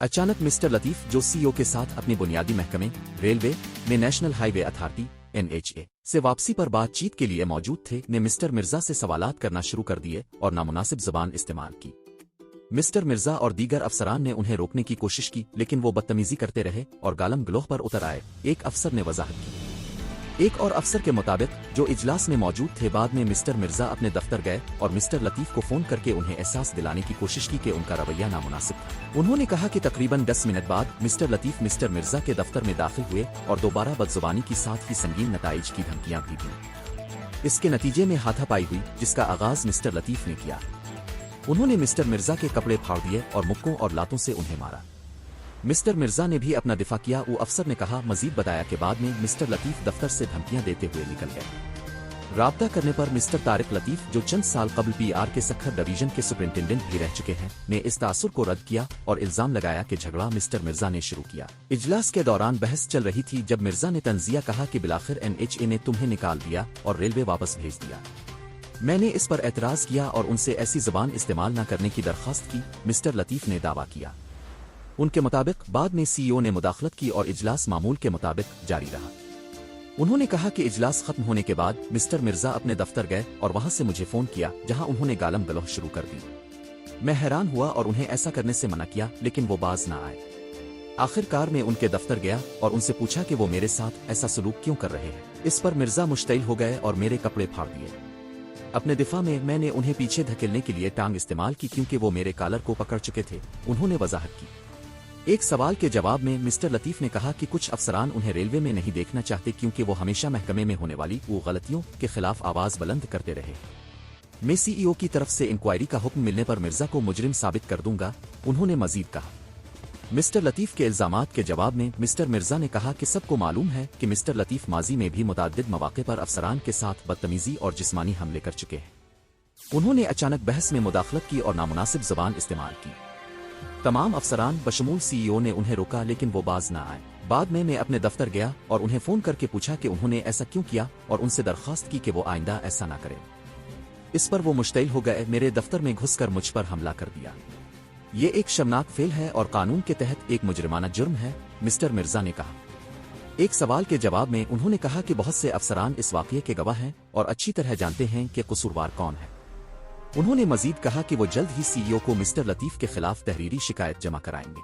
अचानक मिस्टर लतीफ जो सीईओ के साथ अपनी बुनियादी महकमे रेलवे में नेशनल हाईवे अथॉरिटी NHA से वापसी पर बातचीत के लिए मौजूद थे ने मिस्टर मिर्जा से सवालात करना शुरू कर दिए और नामुनासिब जबान इस्तेमाल की। मिस्टर मिर्जा और दीगर अफसरान ने उन्हें रोकने की कोशिश की, लेकिन वो बदतमीजी करते रहे और गालम गलोह पर उतर आए। एक अफसर ने वजाहत की। एक और अफसर के मुताबिक जो इजलास में मौजूद थे, बाद में मिस्टर मिर्जा अपने दफ्तर गए और मिस्टर लतीफ को फोन करके उन्हें एहसास दिलाने की कोशिश की कि उनका रवैया नामुनासिब था। उन्होंने कहा कि तकरीबन 10 मिनट बाद मिस्टर लतीफ मिस्टर मिर्जा के दफ्तर में दाखिल हुए और दोबारा बदजुबानी के साथ ही संगीन नताइज की धमकियां भी दी। इसके नतीजे में हाथापाई हुई, जिसका आगाज मिस्टर लतीफ ने किया। उन्होंने मिस्टर मिर्जा के कपड़े फाड़ दिए और मुक्कों और लातों से उन्हें मारा। मिस्टर मिर्जा ने भी अपना दिफा किया। वो अफसर ने कहा, मजीद बताया कि बाद में मिस्टर लतीफ दफ्तर से धमकियां देते हुए निकल गए। राब्ता करने पर मिस्टर तारिक लतीफ, जो चंद साल कबल PR के सखर डिवीजन के सुपरिंटेंडेंट भी रह चुके हैं, ने इस तासुर को रद्द किया और इल्जाम लगाया कि झगड़ा मिस्टर मिर्जा ने शुरू किया। इजलास के दौरान बहस चल रही थी जब मिर्जा ने तंजिया कहा कि बिलाखिर NHA ने तुम्हें निकाल दिया और रेलवे वापस भेज दिया। मैंने इस पर एतराज किया और उनसे ऐसी जबान इस्तेमाल न करने की दरख्वास्त की, मिस्टर लतीफ ने दावा किया। उनके मुताबिक बाद में सीईओ ने मुदाखलत की और इजलास मामूल के मुताबिक जारी रहा। उन्होंने कहा कि इजलास खत्म होने के बाद मिस्टर मिर्जा अपने दफ्तर गए और वहां से मुझे फोन किया, जहां उन्होंने गालम गलोह शुरू कर दी। मैं हैरान हुआ और उन्हें ऐसा करने से मना किया, लेकिन वो बाज ना आए। आखिरकार मैं उनके दफ्तर गया और उनसे पूछा कि वो मेरे साथ ऐसा सलूक क्यों कर रहे हैं। इस पर मिर्जा मुश्तइल हो गए और मेरे कपड़े फाड़ दिए। अपने दिफा में मैंने उन्हें पीछे धकेलने के लिए टांग इस्तेमाल की, क्योंकि वो मेरे कॉलर को पकड़ चुके थे, उन्होंने वजाहत की। एक सवाल के जवाब में मिस्टर लतीफ ने कहा कि कुछ अफसरान उन्हें रेलवे में नहीं देखना चाहते, क्योंकि वो हमेशा महकमे में होने वाली वो गलतियों के खिलाफ आवाज बुलंद करते रहे। मैं सीईओ की तरफ से इंक्वायरी का हुक्म मिलने पर मिर्जा को मुजरिम साबित कर दूंगा, उन्होंने मजीद कहा। मिस्टर लतीफ के इल्जामात के जवाब में मिस्टर मिर्जा ने कहा कि सबको मालूम है कि मिस्टर लतीफ माजी में भी मुताद्दिद मौके पर अफसरान के साथ बदतमीजी और जिस्मानी हमले कर चुके हैं। उन्होंने अचानक बहस में मुदाखलत की और नामुनासिब जबान इस्तेमाल की। तमाम अफसरान बशमूल सीईओ ने उन्हें रोका, लेकिन वो बाज ना आए। बाद में मैं अपने दफ्तर गया और उन्हें फोन करके पूछा कि उन्होंने ऐसा क्यों किया और उनसे दरख्वास्त की कि वो आइंदा ऐसा ना करें। इस पर वो मुश्तइल हो गए, मेरे दफ्तर में घुसकर मुझ पर हमला कर दिया। ये एक शर्मनाक फेल है और कानून के तहत एक मुजरिमाना जुर्म है, मिस्टर मिर्जा ने कहा। एक सवाल के जवाब में उन्होंने कहा कि बहुत से अफसरान इस वाक़ये के गवाह हैं और अच्छी तरह जानते हैं कि कसूरवार कौन है। उन्होंने मजीद कहा कि वो जल्द ही सीईओ को मिस्टर लतीफ के खिलाफ तहरीरी शिकायत जमा कराएंगे।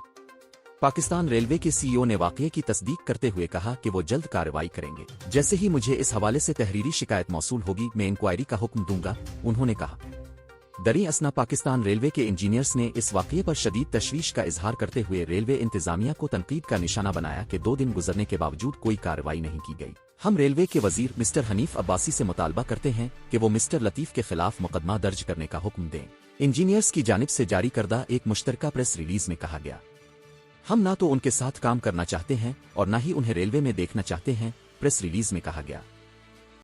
पाकिस्तान रेलवे के सीईओ ने वाक़ये की तस्दीक करते हुए कहा कि वो जल्द कार्रवाई करेंगे। जैसे ही मुझे इस हवाले से तहरीरी शिकायत मौसूल होगी, मैं इंक्वायरी का हुक्म दूंगा, उन्होंने कहा। दरी असना पाकिस्तान रेलवे के इंजीनियर्स ने इस वाक़ये पर शदीद तशवीश का इजहार करते हुए रेलवे इंतजामिया को तनकीद का निशाना बनाया कि 2 दिन गुजरने के बावजूद कोई कार्रवाई नहीं की गई। हम रेलवे के वजीर मिस्टर हनीफ अब्बासी से मुतालबा करते हैं कि वो मिस्टर लतीफ के खिलाफ मुकदमा दर्ज करने का हुक्म दें। इंजीनियर्स की जानिब से जारी करदा एक मुश्तरका प्रेस रिलीज में कहा गया। हम ना तो उनके साथ काम करना चाहते हैं और ना ही उन्हें रेलवे में देखना चाहते हैं, प्रेस रिलीज में कहा गया।